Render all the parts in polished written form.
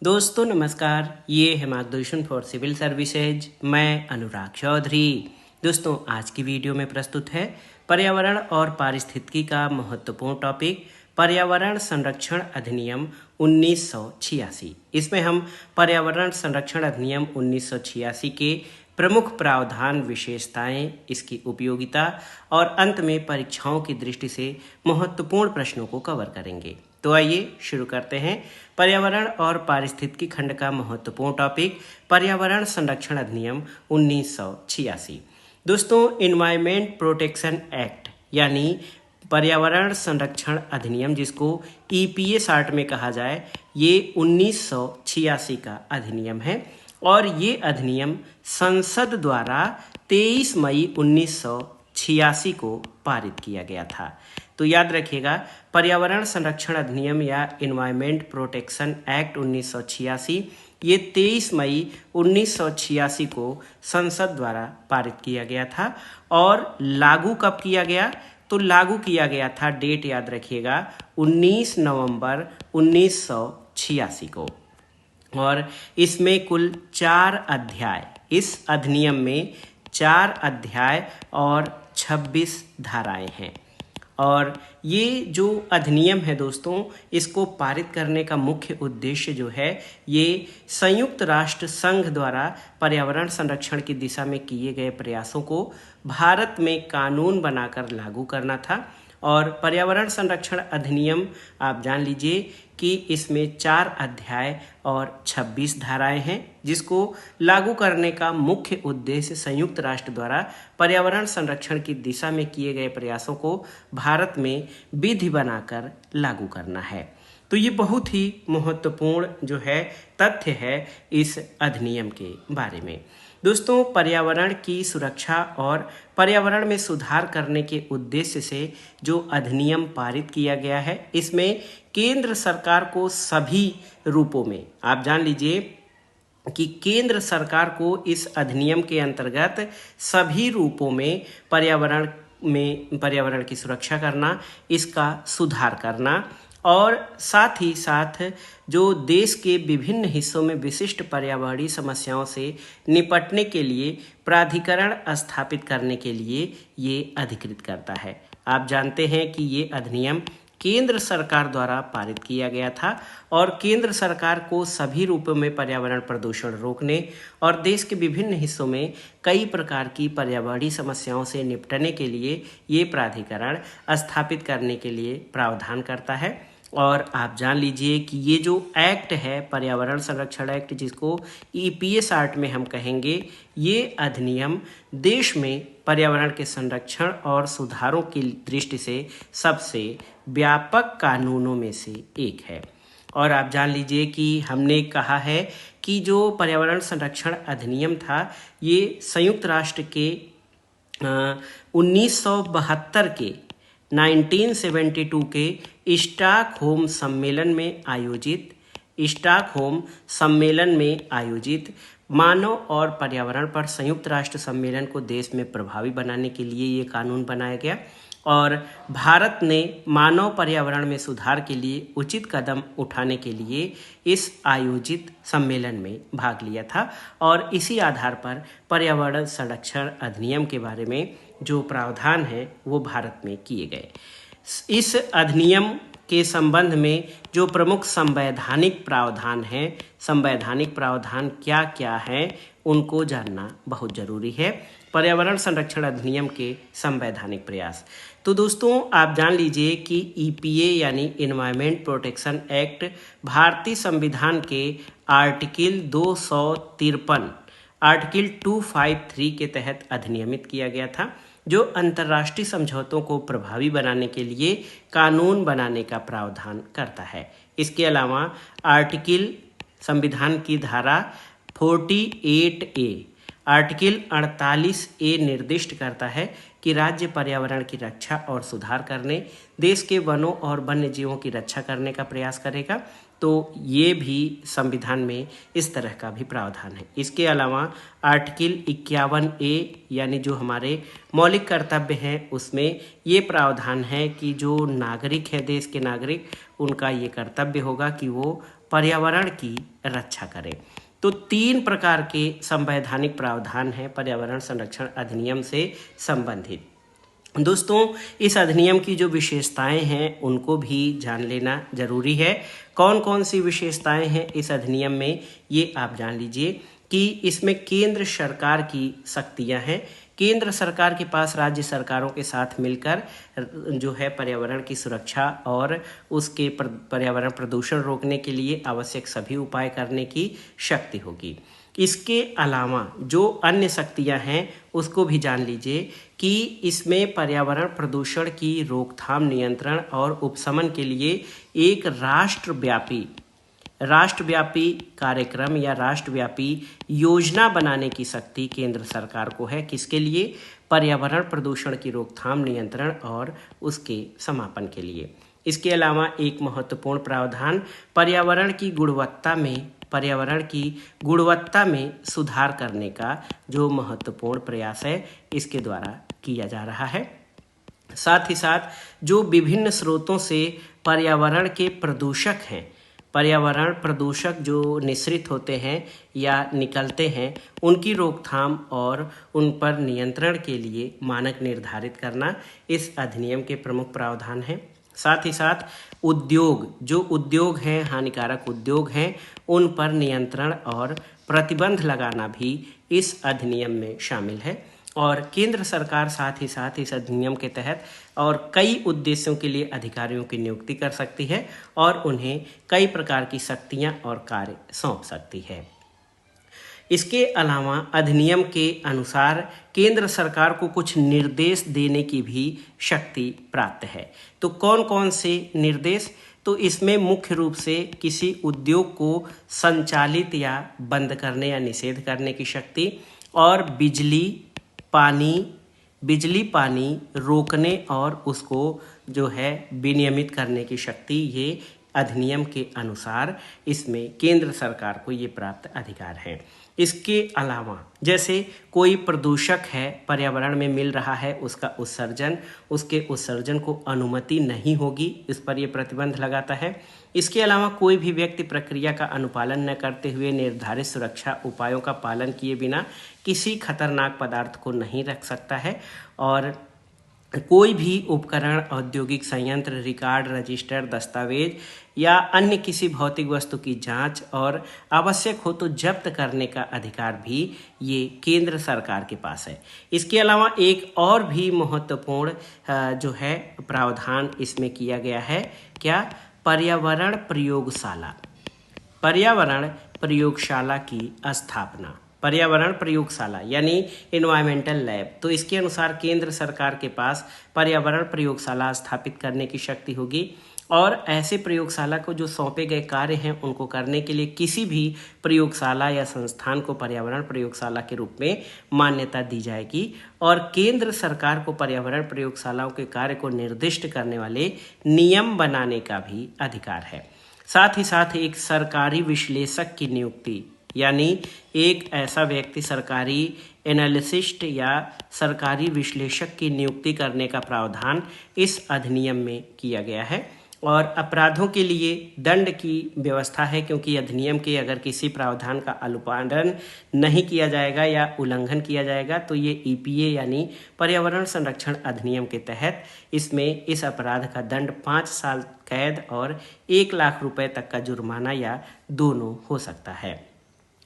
दोस्तों नमस्कार, ये है मार्गदर्शन फॉर सिविल सर्विसेज। मैं अनुराग चौधरी। दोस्तों आज की वीडियो में प्रस्तुत है पर्यावरण और पारिस्थितिकी का महत्वपूर्ण टॉपिक पर्यावरण संरक्षण अधिनियम 1986। इसमें हम पर्यावरण संरक्षण अधिनियम 1986 के प्रमुख प्रावधान, विशेषताएं, इसकी उपयोगिता और अंत में परीक्षाओं की दृष्टि से महत्वपूर्ण प्रश्नों को कवर करेंगे। तो आइए शुरू करते हैं। पर्यावरण और पारिस्थितिकी खंड का महत्वपूर्ण टॉपिक पर्यावरण संरक्षण अधिनियम 1986। दोस्तों इन्वायरमेंट प्रोटेक्शन एक्ट यानी पर्यावरण संरक्षण अधिनियम, जिसको ईपीए शार्ट में कहा जाए, ये 1986 का अधिनियम है और ये अधिनियम संसद द्वारा 23 मई 1986 को पारित किया गया था। तो याद रखिएगा, पर्यावरण संरक्षण अधिनियम या एनवायरमेंट प्रोटेक्शन एक्ट 1986 ये 23 मई 1986 को संसद द्वारा पारित किया गया था। और लागू कब किया गया? तो लागू किया गया था, डेट याद रखिएगा, 19 नवंबर 1986 को। और इसमें कुल 4 अध्याय, इस अधिनियम में 4 अध्याय और 26 धाराएं हैं। और ये जो अधिनियम है दोस्तों, इसको पारित करने का मुख्य उद्देश्य जो है, ये संयुक्त राष्ट्र संघ द्वारा पर्यावरण संरक्षण की दिशा में किए गए प्रयासों को भारत में कानून बनाकर लागू करना था। और पर्यावरण संरक्षण अधिनियम आप जान लीजिए कि इसमें 4 अध्याय और 26 धाराएं हैं, जिसको लागू करने का मुख्य उद्देश्य संयुक्त राष्ट्र द्वारा पर्यावरण संरक्षण की दिशा में किए गए प्रयासों को भारत में विधि बनाकर लागू करना है। तो ये बहुत ही महत्वपूर्ण जो है तथ्य है इस अधिनियम के बारे में। दोस्तों पर्यावरण की सुरक्षा और पर्यावरण में सुधार करने के उद्देश्य से जो अधिनियम पारित किया गया है, इसमें केंद्र सरकार को सभी रूपों में, आप जान लीजिए कि केंद्र सरकार को इस अधिनियम के अंतर्गत सभी रूपों में पर्यावरण की सुरक्षा करना, इसका सुधार करना और साथ ही साथ जो देश के विभिन्न हिस्सों में विशिष्ट पर्यावरणीय समस्याओं से निपटने के लिए प्राधिकरण स्थापित करने के लिए ये अधिकृत करता है। आप जानते हैं कि ये अधिनियम केंद्र सरकार द्वारा पारित किया गया था और केंद्र सरकार को सभी रूपों में पर्यावरण प्रदूषण रोकने और देश के विभिन्न हिस्सों में कई प्रकार की पर्यावरणीय समस्याओं से निपटने के लिए ये प्राधिकरण स्थापित करने के लिए प्रावधान करता है। और आप जान लीजिए कि ये जो एक्ट है, पर्यावरण संरक्षण एक्ट, जिसको ईपीएस आर्ट में हम कहेंगे, ये अधिनियम देश में पर्यावरण के संरक्षण और सुधारों की दृष्टि से सबसे व्यापक कानूनों में से एक है। और आप जान लीजिए कि हमने कहा है कि जो पर्यावरण संरक्षण अधिनियम था, ये संयुक्त राष्ट्र के 1972 के 1972 के स्टॉकहोम सम्मेलन में आयोजित मानव और पर्यावरण पर संयुक्त राष्ट्र सम्मेलन को देश में प्रभावी बनाने के लिए ये कानून बनाया गया। और भारत ने मानव पर्यावरण में सुधार के लिए उचित कदम उठाने के लिए इस आयोजित सम्मेलन में भाग लिया था। और इसी आधार पर पर्यावरण संरक्षण अधिनियम के बारे में जो प्रावधान है वो भारत में किए गए। इस अधिनियम के संबंध में जो प्रमुख संवैधानिक प्रावधान हैं, संवैधानिक प्रावधान क्या क्या हैं, उनको जानना बहुत जरूरी है। पर्यावरण संरक्षण अधिनियम के संवैधानिक प्रयास, तो दोस्तों आप जान लीजिए कि ईपीए यानी एनवायरमेंट प्रोटेक्शन एक्ट भारतीय संविधान के आर्टिकल 253 आर्टिकल 253 के तहत अधिनियमित किया गया था, जो अंतर्राष्ट्रीय समझौतों को प्रभावी बनाने के लिए कानून बनाने का प्रावधान करता है। इसके अलावा आर्टिकल, संविधान की धारा 48A, आर्टिकल 48A निर्दिष्ट करता है कि राज्य पर्यावरण की रक्षा और सुधार करने, देश के वनों और वन्य जीवों की रक्षा करने का प्रयास करेगा। तो ये भी संविधान में इस तरह का भी प्रावधान है। इसके अलावा आर्टिकल 51A यानी जो हमारे मौलिक कर्तव्य हैं, उसमें ये प्रावधान है कि जो नागरिक है, देश के नागरिक, उनका ये कर्तव्य होगा कि वो पर्यावरण की रक्षा करें। तो 3 प्रकार के संवैधानिक प्रावधान हैं पर्यावरण संरक्षण अधिनियम से संबंधित। दोस्तों, इस अधिनियम की जो विशेषताएं हैं उनको भी जान लेना जरूरी है। कौन कौन सी विशेषताएं हैं इस अधिनियम में, ये आप जान लीजिए कि इसमें केंद्र सरकार की शक्तियां हैं। केंद्र सरकार के पास राज्य सरकारों के साथ मिलकर जो है पर्यावरण की सुरक्षा और उसके पर्यावरण प्रदूषण रोकने के लिए आवश्यक सभी उपाय करने की शक्ति होगी। इसके अलावा जो अन्य शक्तियां हैं उसको भी जान लीजिए कि इसमें पर्यावरण प्रदूषण की रोकथाम, नियंत्रण और उपशमन के लिए एक राष्ट्रव्यापी कार्यक्रम या राष्ट्रव्यापी योजना बनाने की शक्ति केंद्र सरकार को है। किसके लिए? पर्यावरण प्रदूषण की रोकथाम, नियंत्रण और उसके समापन के लिए। इसके अलावा एक महत्वपूर्ण प्रावधान पर्यावरण की गुणवत्ता में सुधार करने का जो महत्वपूर्ण प्रयास है इसके द्वारा किया जा रहा है। साथ ही साथ जो विभिन्न स्रोतों से पर्यावरण के प्रदूषक हैं, पर्यावरण प्रदूषक जो निःसृत होते हैं या निकलते हैं, उनकी रोकथाम और उन पर नियंत्रण के लिए मानक निर्धारित करना इस अधिनियम के प्रमुख प्रावधान हैं। साथ ही साथ उद्योग हैं, हानिकारक उद्योग हैं, उन पर नियंत्रण और प्रतिबंध लगाना भी इस अधिनियम में शामिल है। और केंद्र सरकार साथ ही साथ इस अधिनियम के तहत और कई उद्देश्यों के लिए अधिकारियों की नियुक्ति कर सकती है और उन्हें कई प्रकार की शक्तियां और कार्य सौंप सकती है। इसके अलावा अधिनियम के अनुसार केंद्र सरकार को कुछ निर्देश देने की भी शक्ति प्राप्त है। तो कौन कौन से निर्देश? तो इसमें मुख्य रूप से किसी उद्योग को संचालित या बंद करने या निषेध करने की शक्ति और बिजली पानी रोकने और उसको जो है विनियमित करने की शक्ति, ये अधिनियम के अनुसार इसमें केंद्र सरकार को ये प्राप्त अधिकार है। इसके अलावा जैसे कोई प्रदूषक है, पर्यावरण में मिल रहा है, उसके उत्सर्जन को अनुमति नहीं होगी, इस पर यह प्रतिबंध लगाता है। इसके अलावा कोई भी व्यक्ति प्रक्रिया का अनुपालन न करते हुए निर्धारित सुरक्षा उपायों का पालन किए बिना किसी खतरनाक पदार्थ को नहीं रख सकता है। और कोई भी उपकरण, औद्योगिक संयंत्र, रिकॉर्ड, रजिस्टर, दस्तावेज या अन्य किसी भौतिक वस्तु की जांच और आवश्यक हो तो जब्त करने का अधिकार भी ये केंद्र सरकार के पास है। इसके अलावा एक और भी महत्वपूर्ण जो है प्रावधान इसमें किया गया है। क्या? पर्यावरण प्रयोगशाला की स्थापना। पर्यावरण प्रयोगशाला यानी एनवायरमेंटल लैब। तो इसके अनुसार केंद्र सरकार के पास पर्यावरण प्रयोगशाला स्थापित करने की शक्ति होगी और ऐसे प्रयोगशाला को जो सौंपे गए कार्य हैं उनको करने के लिए किसी भी प्रयोगशाला या संस्थान को पर्यावरण प्रयोगशाला के रूप में मान्यता दी जाएगी। और केंद्र सरकार को पर्यावरण प्रयोगशालाओं के कार्य को निर्दिष्ट करने वाले नियम बनाने का भी अधिकार है। साथ ही साथ एक सरकारी विश्लेषक की नियुक्ति, यानी एक ऐसा व्यक्ति, सरकारी एनालिसिस्ट या सरकारी विश्लेषक की नियुक्ति करने का प्रावधान इस अधिनियम में किया गया है। और अपराधों के लिए दंड की व्यवस्था है, क्योंकि अधिनियम के अगर किसी प्रावधान का अनुपालन नहीं किया जाएगा या उल्लंघन किया जाएगा तो ये EPA यानी पर्यावरण संरक्षण अधिनियम के तहत इसमें इस अपराध का दंड 5 साल कैद और 1 लाख रुपए तक का जुर्माना या दोनों हो सकता है।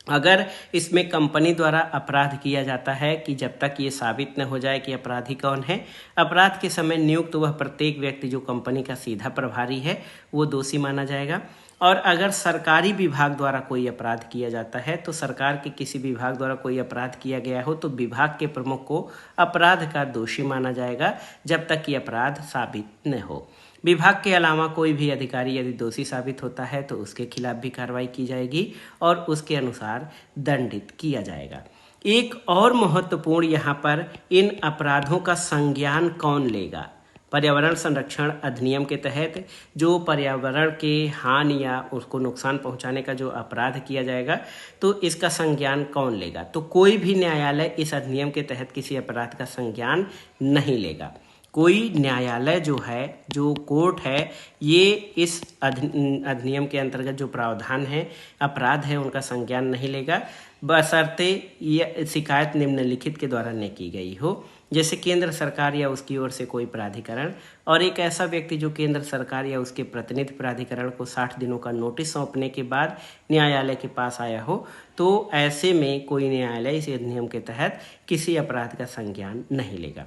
अगर इसमें कंपनी द्वारा अपराध किया जाता है कि जब तक ये साबित न हो जाए कि अपराधी कौन है, अपराध के समय नियुक्त वह प्रत्येक व्यक्ति जो कंपनी का सीधा प्रभारी है वो दोषी माना जाएगा। और अगर सरकारी विभाग द्वारा कोई अपराध किया जाता है तो सरकार के किसी विभाग द्वारा कोई अपराध किया गया हो तो विभाग के प्रमुख को अपराध का दोषी माना जाएगा जब तक कि अपराध साबित न हो। विभाग के अलावा कोई भी अधिकारी यदि दोषी साबित होता है तो उसके खिलाफ भी कार्रवाई की जाएगी और उसके अनुसार दंडित किया जाएगा। एक और महत्वपूर्ण यहाँ पर, इन अपराधों का संज्ञान कौन लेगा? पर्यावरण संरक्षण अधिनियम के तहत जो पर्यावरण के हानि या उसको नुकसान पहुंचाने का जो अपराध किया जाएगा तो इसका संज्ञान कौन लेगा? तो कोई भी न्यायालय इस अधिनियम के तहत किसी अपराध का संज्ञान नहीं लेगा। कोई न्यायालय जो है, जो कोर्ट है, ये इस अधिनियम के अंतर्गत जो प्रावधान है, अपराध है, उनका संज्ञान नहीं लेगा, बशर्ते ये शिकायत निम्नलिखित के द्वारा न की गई हो। जैसे केंद्र सरकार या उसकी ओर से कोई प्राधिकरण और एक ऐसा व्यक्ति जो केंद्र सरकार या उसके प्रतिनिधि प्राधिकरण को 60 दिनों का नोटिस सौंपने के बाद न्यायालय के पास आया हो, तो ऐसे में कोई न्यायालय इस अधिनियम के तहत किसी अपराध का संज्ञान नहीं लेगा।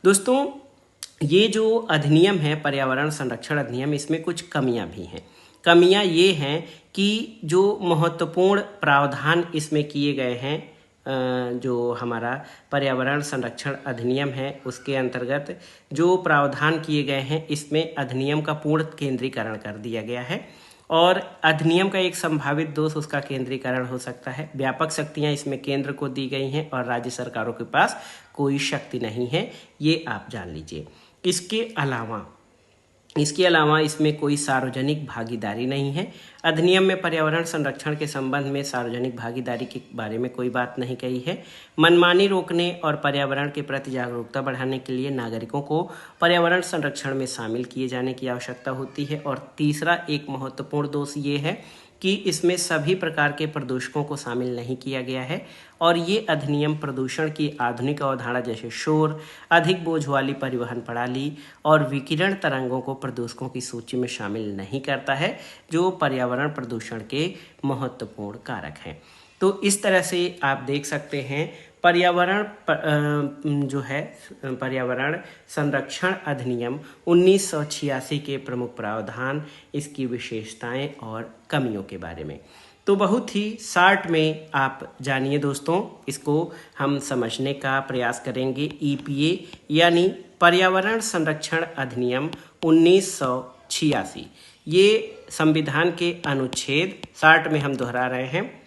दोस्तों, ये जो अधिनियम है, पर्यावरण संरक्षण अधिनियम, इसमें कुछ कमियां भी हैं। कमियां ये हैं कि जो महत्वपूर्ण प्रावधान इसमें किए गए हैं, जो हमारा पर्यावरण संरक्षण अधिनियम है, उसके अंतर्गत जो प्रावधान किए गए हैं, इसमें अधिनियम का पूर्ण केंद्रीकरण कर दिया गया है। और अधिनियम का एक संभावित दोष उसका केंद्रीकरण हो सकता है। व्यापक शक्तियां इसमें केंद्र को दी गई हैं और राज्य सरकारों के पास कोई शक्ति नहीं है, ये आप जान लीजिए। इसके अलावा इसमें कोई सार्वजनिक भागीदारी नहीं है। अधिनियम में पर्यावरण संरक्षण के संबंध में सार्वजनिक भागीदारी के बारे में कोई बात नहीं कही है। मनमानी रोकने और पर्यावरण के प्रति जागरूकता बढ़ाने के लिए नागरिकों को पर्यावरण संरक्षण में शामिल किए जाने की आवश्यकता होती है। और तीसरा एक महत्वपूर्ण दोष ये है कि इसमें सभी प्रकार के प्रदूषकों को शामिल नहीं किया गया है और ये अधिनियम प्रदूषण की आधुनिक अवधारणा जैसे शोर, अधिक बोझ वाली परिवहन प्रणाली और विकिरण तरंगों को प्रदूषकों की सूची में शामिल नहीं करता है, जो पर्यावरण प्रदूषण के महत्वपूर्ण कारक हैं। तो इस तरह से आप देख सकते हैं पर्यावरण संरक्षण अधिनियम 1986 के प्रमुख प्रावधान, इसकी विशेषताएं और कमियों के बारे में। तो बहुत ही शॉर्ट में आप जानिए दोस्तों, इसको हम समझने का प्रयास करेंगे। EPA यानी पर्यावरण संरक्षण अधिनियम 1986, ये संविधान के अनुच्छेद, शॉर्ट में हम दोहरा रहे हैं,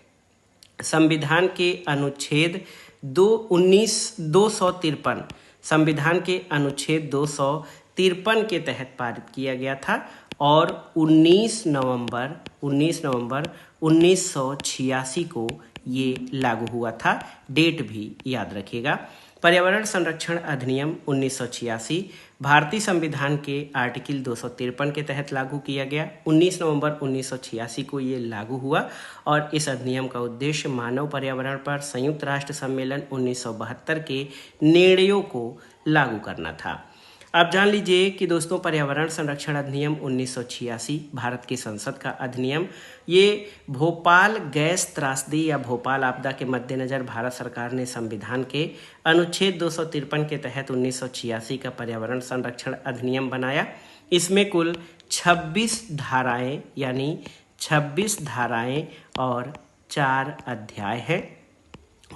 संविधान के अनुच्छेद 253, संविधान के अनुच्छेद 253 के तहत पारित किया गया था और 19 नवंबर 1986 को ये लागू हुआ था। डेट भी याद रखिएगा। पर्यावरण संरक्षण अधिनियम 1986 भारतीय संविधान के आर्टिकल 253 के तहत लागू किया गया। 19 नवंबर 1986 को ये लागू हुआ और इस अधिनियम का उद्देश्य मानव पर्यावरण पर संयुक्त राष्ट्र सम्मेलन 1972 के निर्णयों को लागू करना था। आप जान लीजिए कि दोस्तों, पर्यावरण संरक्षण अधिनियम 1986 भारत की संसद का अधिनियम, ये भोपाल गैस त्रासदी या भोपाल आपदा के मद्देनजर भारत सरकार ने संविधान के अनुच्छेद 253 के तहत 1986 का पर्यावरण संरक्षण अधिनियम बनाया। इसमें कुल 26 धाराएं यानी 26 धाराएं और 4 अध्याय हैं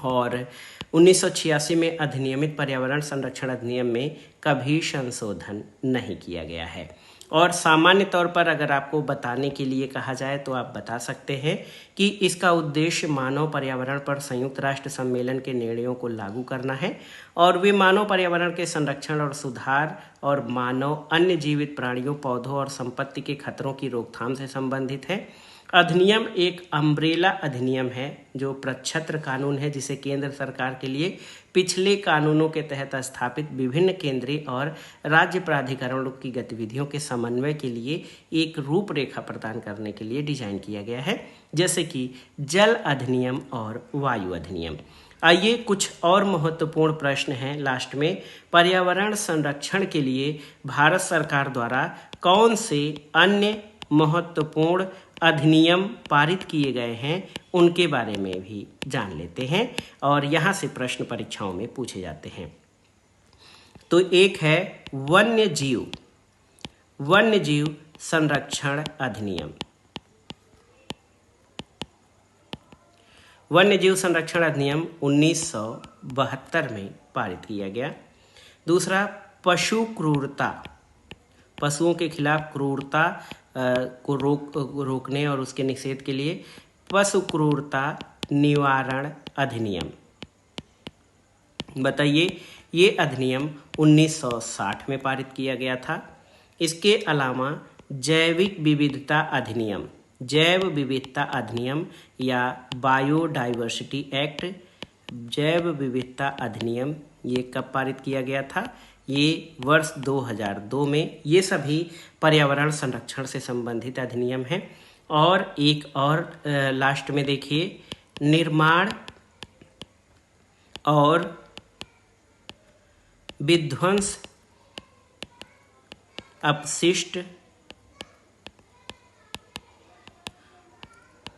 और 1986 में अधिनियमित पर्यावरण संरक्षण अधिनियम में कभी संशोधन नहीं किया गया है। और सामान्य तौर पर अगर आपको बताने के लिए कहा जाए तो आप बता सकते हैं कि इसका उद्देश्य मानव पर्यावरण पर संयुक्त राष्ट्र सम्मेलन के निर्णयों को लागू करना है और वे मानव पर्यावरण के संरक्षण और सुधार और मानव, अन्य जीवित प्राणियों, पौधों और संपत्ति के खतरों की रोकथाम से संबंधित है। अधिनियम एक अम्ब्रेला अधिनियम है जो प्रच्छत्र कानून है, जिसे केंद्र सरकार के लिए पिछले कानूनों के तहत स्थापित विभिन्न केंद्रीय और राज्य प्राधिकरणों की गतिविधियों के समन्वय के लिए एक रूपरेखा प्रदान करने के लिए डिजाइन किया गया है, जैसे कि जल अधिनियम और वायु अधिनियम। आइए कुछ और महत्वपूर्ण प्रश्न हैं लास्ट में। पर्यावरण संरक्षण के लिए भारत सरकार द्वारा कौन से अन्य महत्वपूर्ण अधिनियम पारित किए गए हैं, उनके बारे में भी जान लेते हैं और यहाँ से प्रश्न परीक्षाओं में पूछे जाते हैं। तो एक है वन्य जीव संरक्षण अधिनियम। वन्य जीव संरक्षण अधिनियम 1972 में पारित किया गया। दूसरा, पशु क्रूरता, पशुओं के खिलाफ क्रूरता को रोकने और उसके निषेध के लिए पशु क्रूरता निवारण अधिनियम। बताइए, ये अधिनियम 1960 में पारित किया गया था। इसके अलावा जैविक विविधता अधिनियम, जैव विविधता अधिनियम या बायोडाइवर्सिटी एक्ट, जैव विविधता अधिनियम, ये कब पारित किया गया था? ये वर्ष 2002 में ये सभी पर्यावरण संरक्षण से संबंधित अधिनियम हैं। और एक और लास्ट में देखिए, निर्माण और विध्वंस अपशिष्ट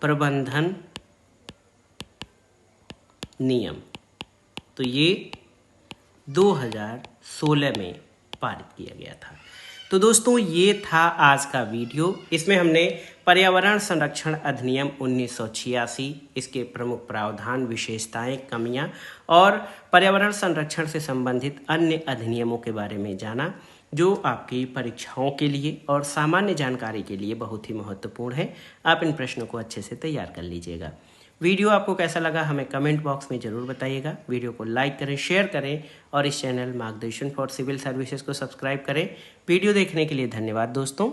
प्रबंधन नियम, तो ये 2016 में पारित किया गया था। तो दोस्तों ये था आज का वीडियो। इसमें हमने पर्यावरण संरक्षण अधिनियम 1986, इसके प्रमुख प्रावधान, विशेषताएं, कमियां और पर्यावरण संरक्षण से संबंधित अन्य अधिनियमों के बारे में जाना, जो आपकी परीक्षाओं के लिए और सामान्य जानकारी के लिए बहुत ही महत्वपूर्ण है। आप इन प्रश्नों को अच्छे से तैयार कर लीजिएगा। वीडियो आपको कैसा लगा हमें कमेंट बॉक्स में ज़रूर बताइएगा। वीडियो को लाइक करें, शेयर करें और इस चैनल मार्गदर्शन फॉर सिविल सर्विसेज को सब्सक्राइब करें। वीडियो देखने के लिए धन्यवाद दोस्तों।